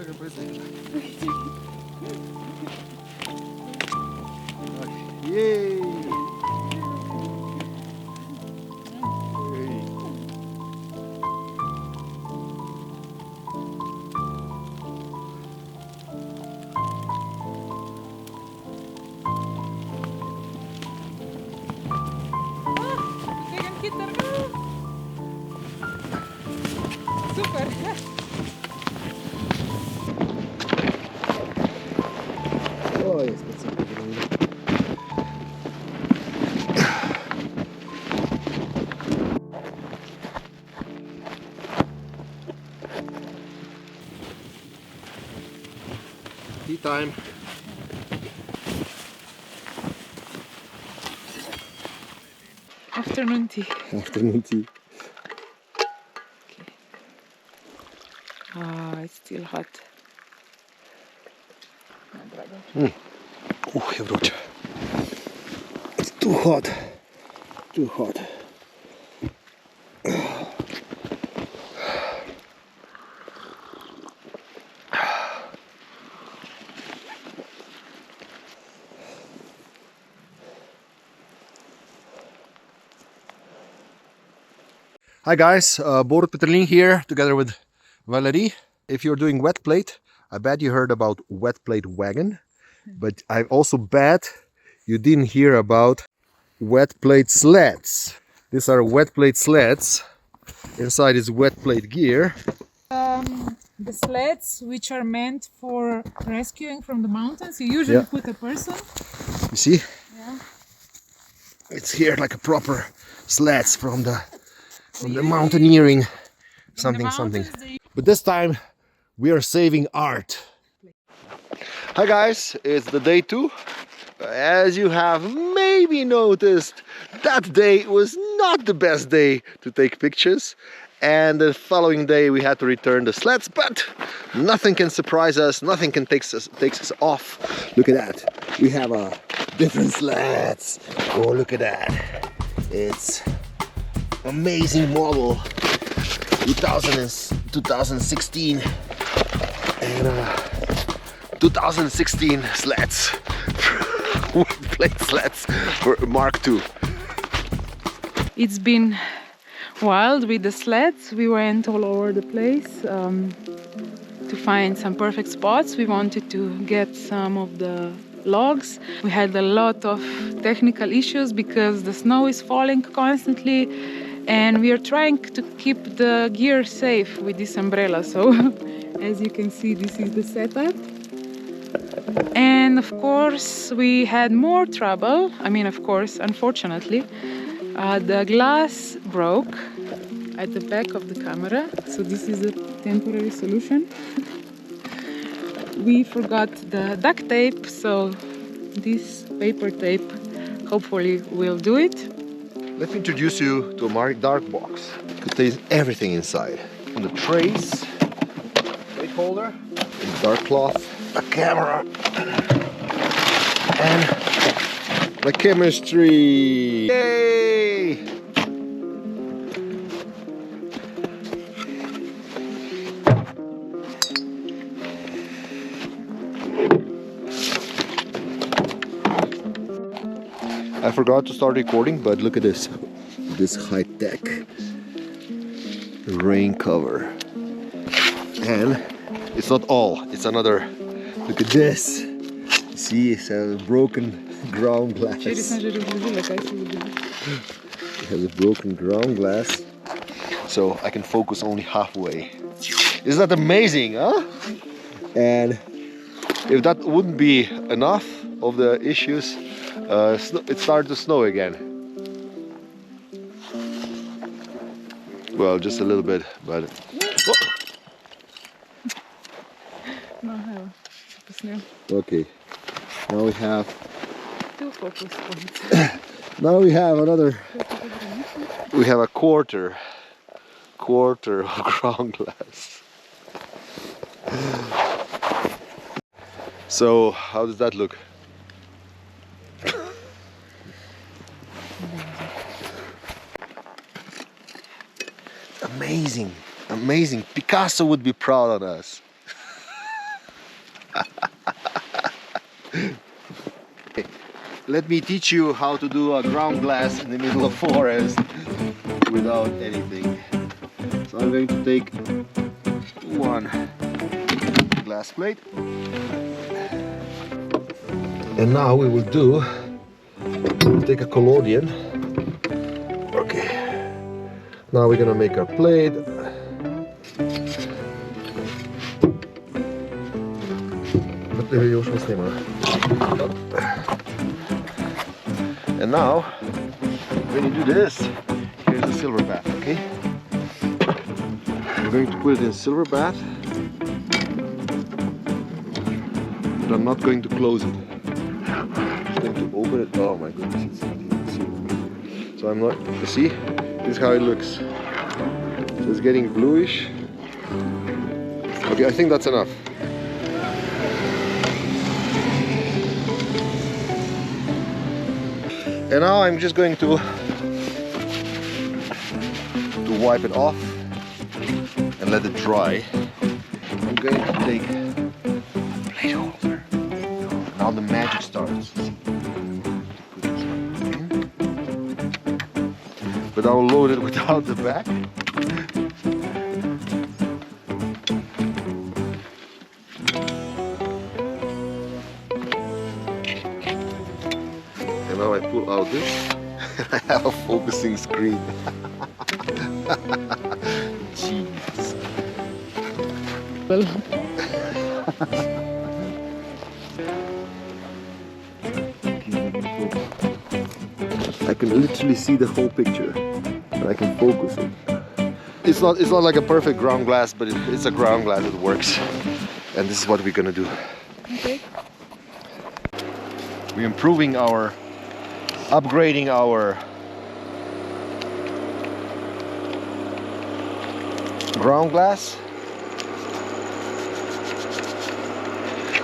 Yay! Super! O, jest specjalnie. Tea time. Afternoon tea. Afternoon tea. Ah, it's still hot. Uch, je vruće. It's too hot. Too hot. Hi guys, Borut Petrlin here together with Valerie. If you're doing wet plate, I bet you heard about wet plate wagon, but I also bet you didn't hear about wet plate sleds. These are wet plate sleds. Inside is wet plate gear. The sleds which are meant for rescuing from the mountains, you usually put a person. You see? Yeah. It's here like a proper sleds from the mountaineering something. But this time we are saving art. Hi guys, it's the day 2. As you have maybe noticed, that day was not the best day to take pictures, and the following day we had to return the sleds, but nothing can surprise us, nothing can takes us off. Look at that, we have a different sleds. Oh, look at that, it's amazing model 2016 and 2016 sleds, wet plate sleds for Mark II. It's been wild with the sleds. We went all over the place to find some perfect spots. We wanted to get some of the logs. We had a lot of technical issues because the snow is falling constantly, and we are trying to keep the gear safe with this umbrella. So as you can see, this is the setup. And of course we had more trouble. I mean, of course, unfortunately, the glass broke at the back of the camera. So this is a temporary solution. We forgot the duct tape, so this paper tape hopefully will do it. Let me introduce you to a dark box. It contains everything inside. From the trays, plate holder, a dark cloth, a camera, and the chemistry. Yay! I forgot to start recording, but look at this high-tech rain cover. And it's not all, it's another. Look at this. You see, it's a broken ground glass. It has a broken ground glass, so I can focus only halfway. Isn't that amazing, huh? And if that wouldn't be enough of the issues, it started to snow again. Well, just a little bit, but... Okay, now we have... 2 focus points. Now we have another... We have a quarter of ground glass. So, how does that look? Amazing, amazing. Picasso would be proud of us. let me teach you how to do a ground glass in the middle of forest without anything. So I'm going to take one glass plate. And now we will take a collodion. Okay. Now we're gonna make our plate. And now, when you do this, here's a silver bath, okay? We're going to put it in a silver bath, but I'm not going to close it. I'm just going to open it. Oh my goodness, it's not even silver. So I'm not, you see, this is how it looks. So it's getting bluish. Okay, I think that's enough. And now I'm just going to wipe it off and let it dry. I'm going to take a plate holder. Now the magic starts. Put this in. But I'll load it without the back. And now I pull out this, and I have a focusing screen. Jeez. Well. I can literally see the whole picture, and I can focus it. It's not like a perfect ground glass, but it's a ground glass that works. And this is what we're gonna do. Okay. We're upgrading our ground glass.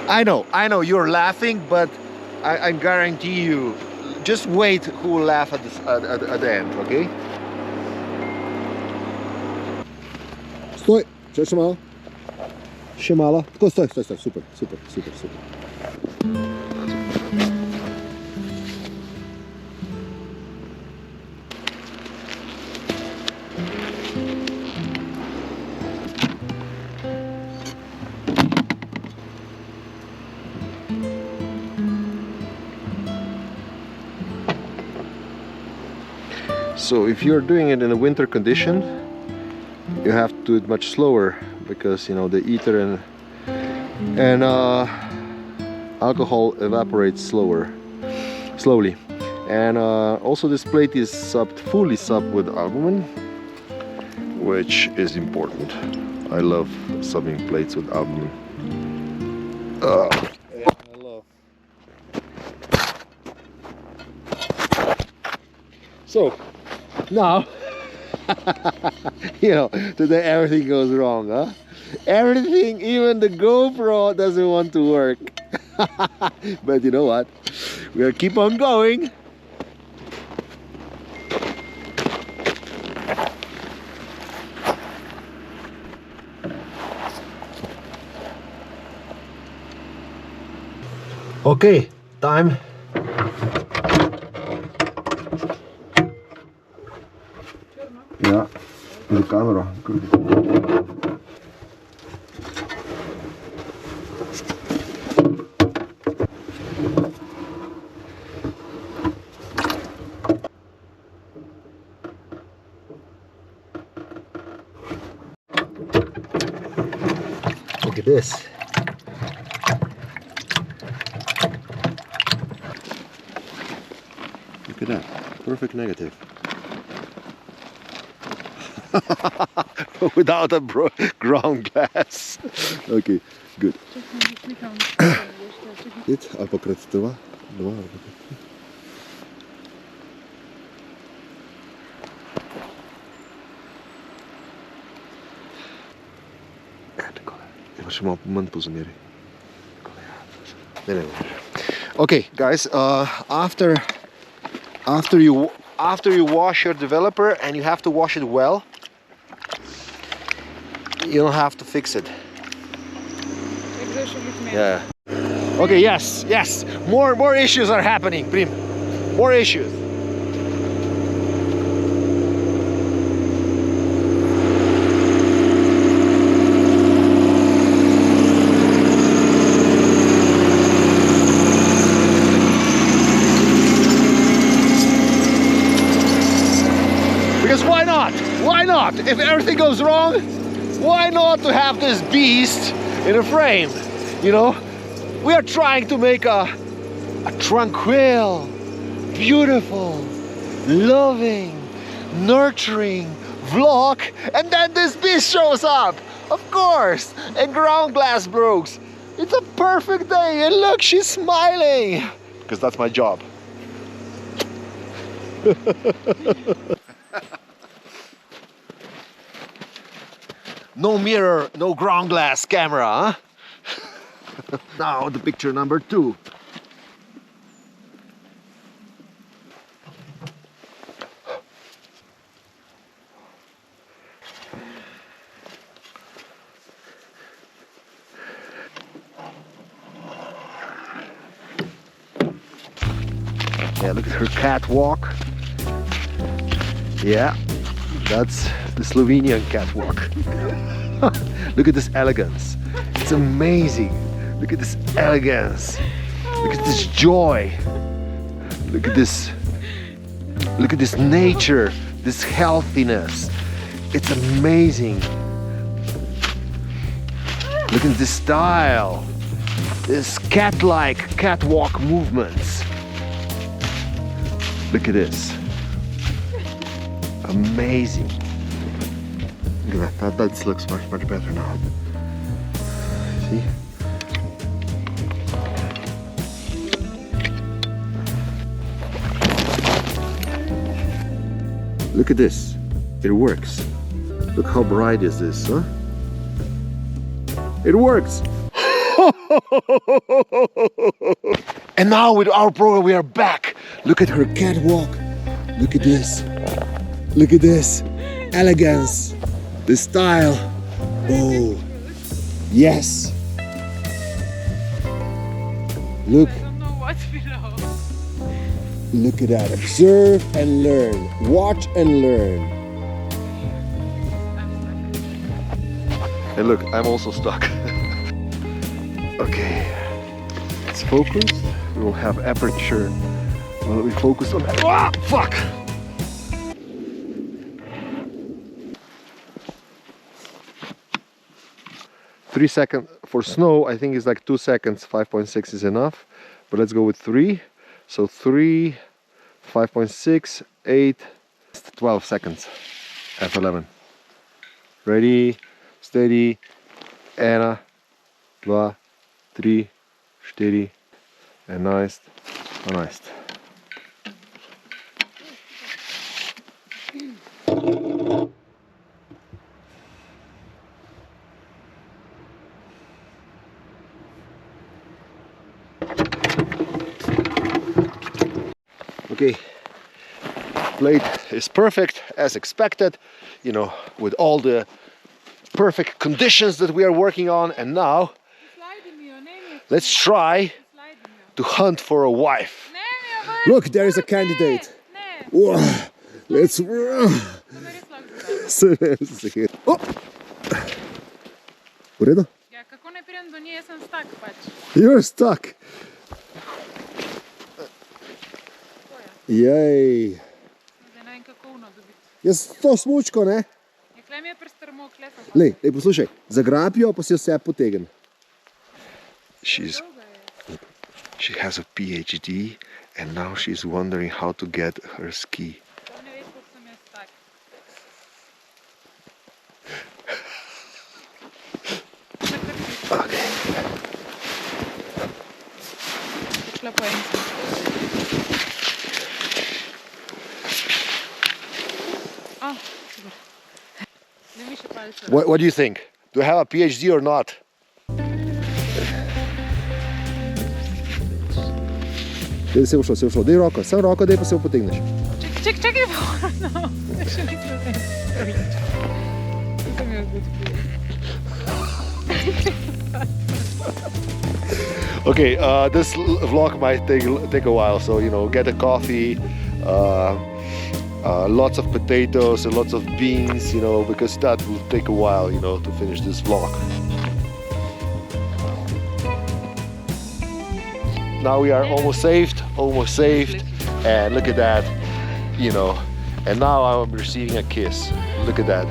I know you're laughing, but I guarantee you, just wait who will laugh at the end, okay? Stój, trzymaj. Siemala. Tylko stój, super. So if you're doing it in a winter condition, you have to do it much slower, because you know the ether and alcohol evaporates slowly. And also this plate is fully subbed with albumin, which is important. I love subbing plates with albumin. So now, you know, today everything goes wrong, huh? Everything, even the GoPro doesn't want to work. But you know what? We'll keep on going. Okay, time. Yeah, the camera. Good. Look at this. Look at that. Perfect negative. Without a ground glass. Okay, good. It, a pokryt tyła. Okay, guys. After you wash your developer, and you have to wash it well, you don't have to fix it. Yeah. Okay, yes, yes. More issues are happening, Prim. More issues. Because why not? Why not? If everything goes wrong, why not to have this beast in a frame? You know, we are trying to make a tranquil, beautiful, loving, nurturing vlog, and then this beast shows up. Of course, and ground glass breaks. It's a perfect day, and look, she's smiling. Because that's my job. No mirror, no ground glass camera, huh? Now the picture number 2. Yeah, look at her catwalk. Yeah, that's the Slovenian catwalk. Look at this elegance. It's amazing. Look at this elegance. Look at this joy. Look at this. Look at this nature, this healthiness. It's amazing. Look at this style. This cat-like catwalk movements. Look at this. Amazing. Look at that. That looks much better now. See? Look at this. It works. Look how bright is this, huh? It works. And now with our program we are back. Look at her catwalk. Look at this. Look at this. Elegance. The style. Oh. Yes. Look. I don't know what's below. Look at that. Observe and learn. Watch and learn. And look, I'm also stuck. Okay. It's focused. We will have aperture. Well, we focus on that. Ah, fuck! 3 seconds for snow. I think it's like 2 seconds. 5.6 is enough, but let's go with 3. So 3, 5.6, 8, 12 seconds. F11. Ready, steady. 1, 2, 3, 4. And nice. Nice. Okay, plate is perfect as expected, you know, with all the perfect conditions that we are working on. And now let's try to hunt for a wife. Look, there is a candidate. Whoa. Let's oh. U redu? Ja, kako ne pridem do nje, sem stuck pač. You're stuck. Jej. Zdaj ne vem kako uno dobiti. Jaz to smučko, ne? Ja, klej mi je prestrmo, klej sem. Lej, poslušaj, zagrabijo pa si vse potegn. She has a PhD and now she's wondering how to get her ski. To ne veš, kako sem jaz stuck. Okay. Šla po enem. Oh, super. Ne mi še palce. What do you think? Do I have a PhD or not? Dej se ušlo, dej roko, samo roko, dej pa se potegneš. Čekaj, no, še nisem zdaj. To sem jaz good. Okay, this vlog might take a while, so get a coffee, lots of potatoes and lots of beans, because that will take a while, to finish this vlog. Now we are almost saved, and look at that, and now I'm receiving a kiss. Look at that.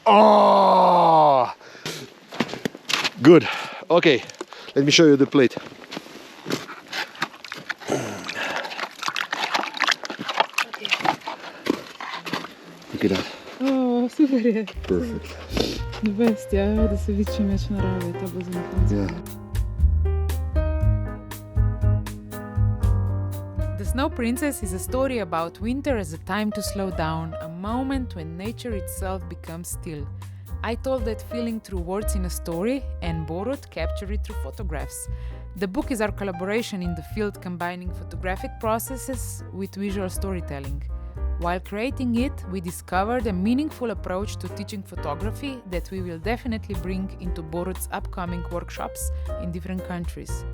Oh, good. Okay, let me show you the plate. Look at that. Oh, super. Perfect. The best, ja, da se vidi čim več narave, to bo za na koncu. Yeah. The Snow Princess is a story about winter as a time to slow down, a moment when nature itself becomes still. I told that feeling through words in a story, and Borut captured it through photographs. The book is our collaboration in the field, combining photographic processes with visual storytelling. While creating it, we discovered a meaningful approach to teaching photography that we will definitely bring into Borut's upcoming workshops in different countries.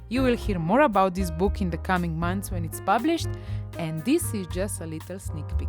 You will hear more about this book in the coming months when it's published, and this is just a little sneak peek.